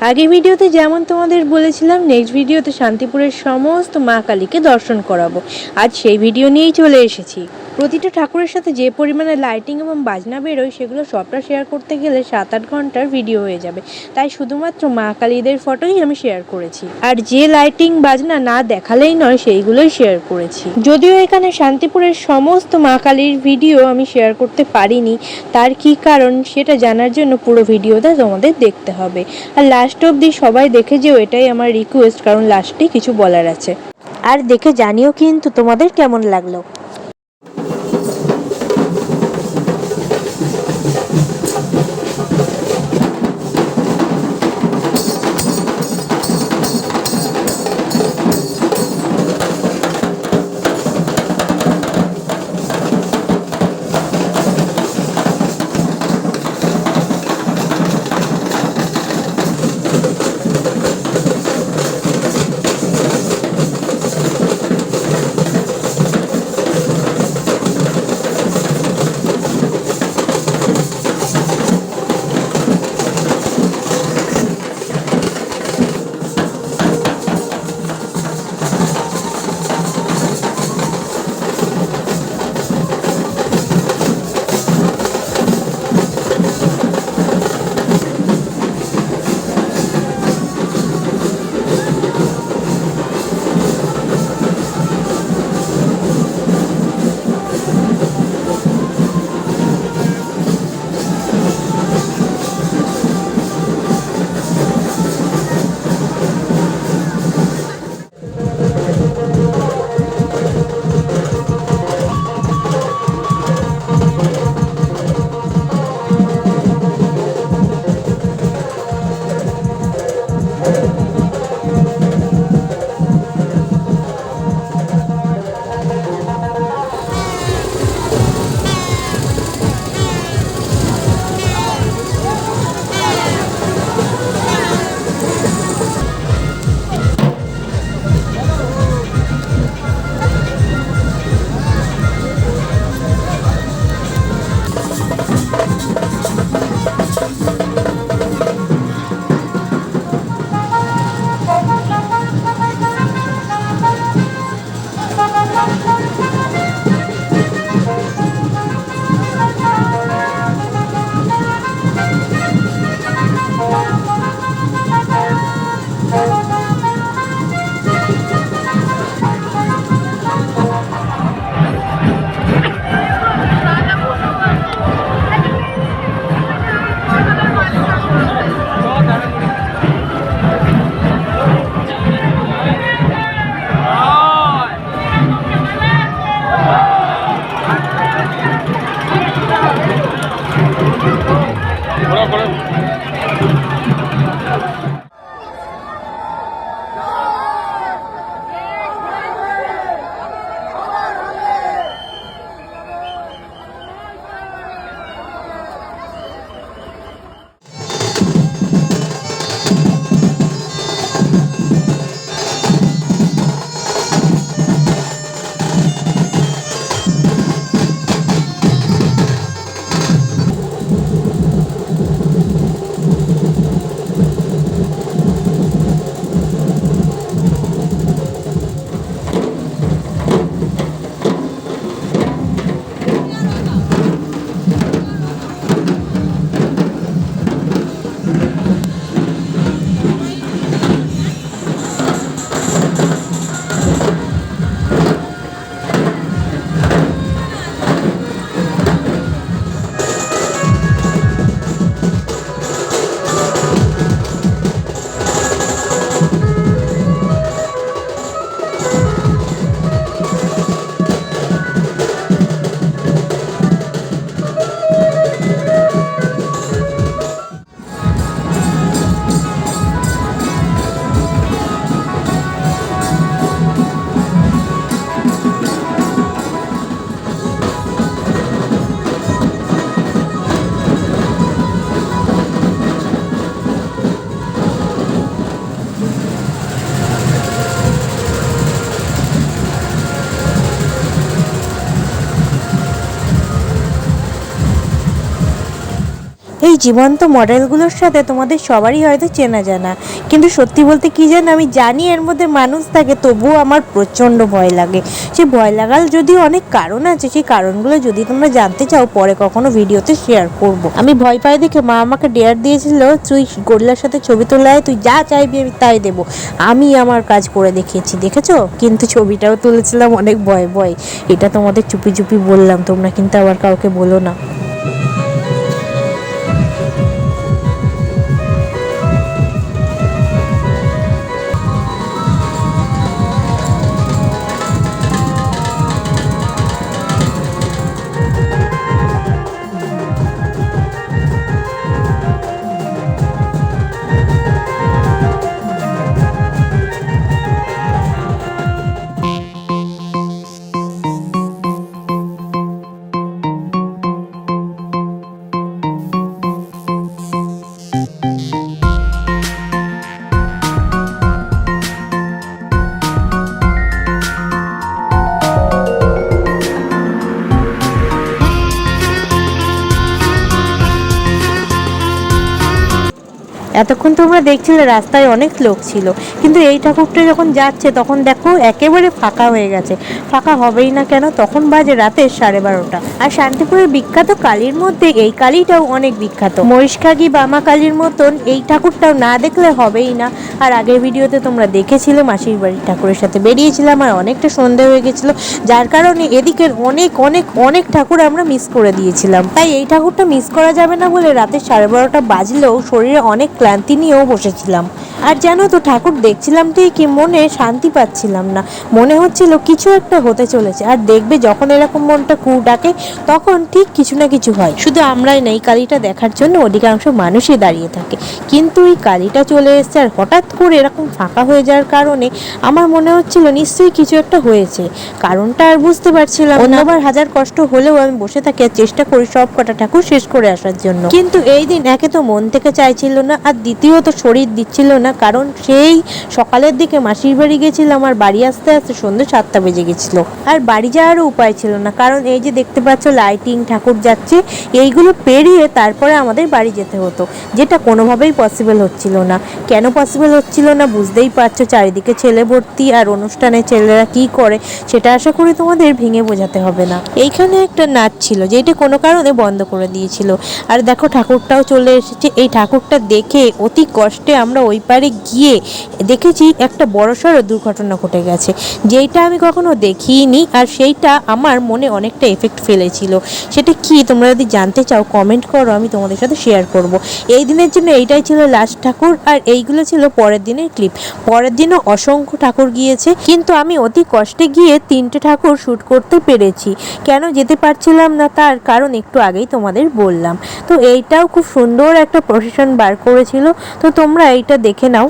আগের ভিডিওতে যেমন তোমাদের বলেছিলাম, নেক্সট ভিডিওতে শান্তিপুরের সমস্ত মা কালীকে দর্শন করাবো। আজ সেই ভিডিও নিয়েই চলে এসেছি। প্রতিটা ঠাকুরের সাথে যে পরিমাণে লাইটিং এবং বাজনা বেরোয়, সেগুলো সবটা শেয়ার করতে গেলে 7-8 ঘন্টার ভিডিও হয়ে যাবে। তাই শুধুমাত্র মা কালীদের ফটোই আমি শেয়ার করেছি, আর যে লাইটিং বাজনা না দেখালেই নয় সেইগুলোই শেয়ার করেছি। যদিও এখানে শান্তিপুরের সমস্ত মা কালীর ভিডিও আমি শেয়ার করতে পারিনি, তার কি কারণ সেটা জানার জন্য পুরো ভিডিওটা তোমাদের দেখতে হবে। আর লাস্ট অবধি সবাই দেখে যেও, এটাই আমার রিকোয়েস্ট, কারণ লাস্টে কিছু বলার আছে। আর দেখে জানিও কিন্তু তোমাদের কেমন লাগলো। এই জীবন্ত মডেলগুলোর সাথে তোমাদের সবারই হয়তো চেনা জানা, কিন্তু সত্যি বলতে কি জানো, আমি জানি এর মধ্যে মানুষ থাকে, তবুও আমার প্রচণ্ড ভয় লাগে। সে ভয় লাগার যদিও অনেক কারণ আছে, সেই কারণগুলো যদি তোমরা জানতে চাও পরে কখনো ভিডিওতে শেয়ার করব। আমি ভয় পাই দেখে মা আমাকে ডেয়ার দিয়েছিল, তুই গরিলার সাথে ছবি তোলায় তুই যা চাইবি আমি তাই দেবো। আমি আমার কাজ করে দেখিয়েছি, দেখেছো? কিন্তু ছবিটাও তুলেছিলাম অনেক ভয় ভয়। এটা তোমাদের চুপি চুপি বললাম, তোমরা কিন্তু আবার কাউকে বলো না। এতক্ষণ তোমরা দেখছিলে রাস্তায় অনেক লোক ছিল, কিন্তু এই ঠাকুরটা যখন যাচ্ছে তখন দেখো একেবারে ফাঁকা হয়ে গেছে। ফাঁকা হবেই না কেন, তখন বাজে রাতের 12:30। আর শান্তিপুরের বিখ্যাত কালীর মধ্যে এই কালীটাও অনেক বিখ্যাত। মহিষখাগি বামা কালীর মতন এই ঠাকুরটাও না দেখলে হবেই না। আর আগের ভিডিওতে তোমরা দেখেছিলে মাসির বাড়ির ঠাকুরের সাথে বেরিয়েছিলাম, আর অনেকটা সন্ধ্যা হয়ে গেছিল, যার কারণে এদিকের অনেক অনেক অনেক ঠাকুর আমরা মিস করে দিয়েছিলাম। তাই এই ঠাকুরটা মিস করা যাবে না বলে রাতের 12:30 বাজলেও শরীরে অনেক ক্লান্তি নিয়েও বসেছিলাম। আর জানো তো, ঠাকুর দেখছিলাম ঠিকই, মনে শান্তি পাচ্ছিলাম না। মনে হচ্ছিল কিছু একটা হতে চলেছে। আর দেখবে যখন এরকম মনটা কু ডাকে তখন ঠিক কিছু না কিছু হয়। শুধু আমরাই না, এই কালীটা দেখার জন্য অধিকাংশ মানুষই দাঁড়িয়ে থাকে। কিন্তু এই কালীটা চলে এসছে, আর হঠাৎ করে এরকম ফাঁকা হয়ে যাওয়ার কারণে আমার মনে হচ্ছিল নিশ্চয়ই কিছু একটা হয়েছে। কারণটা আর বুঝতে পারছিলাম না। অন্যবার হাজার কষ্ট হলেও আমি বসে থাকি আর চেষ্টা করি সব কটা ঠাকুর শেষ করে আসার জন্য। কিন্তু এই দিন একে তো মন থেকে চাইছিল না, আর দ্বিতীয়ত শরীর দিচ্ছিল না, কারণ সেই সকালের দিকে মাসির বাড়ি গেছিলাম আর বাড়ি আসতে আসতে সন্ধ্যে 7টা বেজে গেছিল। আর বাড়ি যাওয়ারও উপায় ছিল না, কারণ এই যে দেখতে পাচ্ছ লাইটিং, ঠাকুর যাচ্ছে, এইগুলো পেরিয়ে তারপরে আমাদের বাড়ি যেতে হতো, যেটা কোনোভাবেই পসিবল হচ্ছিল না। কেন পসিবল হচ্ছিল না বুঝতেই পারছো, চারিদিকে ছেলে ভর্তি, আর অনুষ্ঠানে ছেলেরা কি করে সেটা আশা করি তোমাদের ভেঙে বোঝাতে হবে না। এইখানে একটা নাচ ছিল যেটা কোনো কারণে বন্ধ করে দিয়েছিল। আর দেখো ঠাকুরটাও চলে এসেছে। এই ঠাকুরটা দেখে অতি কষ্টে আমরা ওই পারে গিয়ে দেখেছি একটা বড়সড় দুর্ঘটনা ঘটে গেছে, যেটা আমি কখনো দেখিনি, আর সেইটা আমার মনে অনেকটা এফেক্ট ফেলেছিল। সেটা কি তোমরা যদি জানতে চাও কমেন্ট করো, আমি তোমাদের সাথে শেয়ার করব। এই দিনের জন্য এইটাই ছিল লাস্ট ঠাকুর, আর এইগুলো ছিল পরের দিনের ক্লিপ। পরের দিনও অসংখ্য ঠাকুর গিয়েছে, কিন্তু আমি অতি কষ্টে গিয়ে 3টে ঠাকুর শ্যুট করতে পেরেছি। কেন যেতে পারছিলাম না তার কারণ একটু আগেই তোমাদের বললাম। তো এইটাও খুব সুন্দর একটা প্রসেশন বার করেছিল, তো তোমরা এইটা দেখে নাও।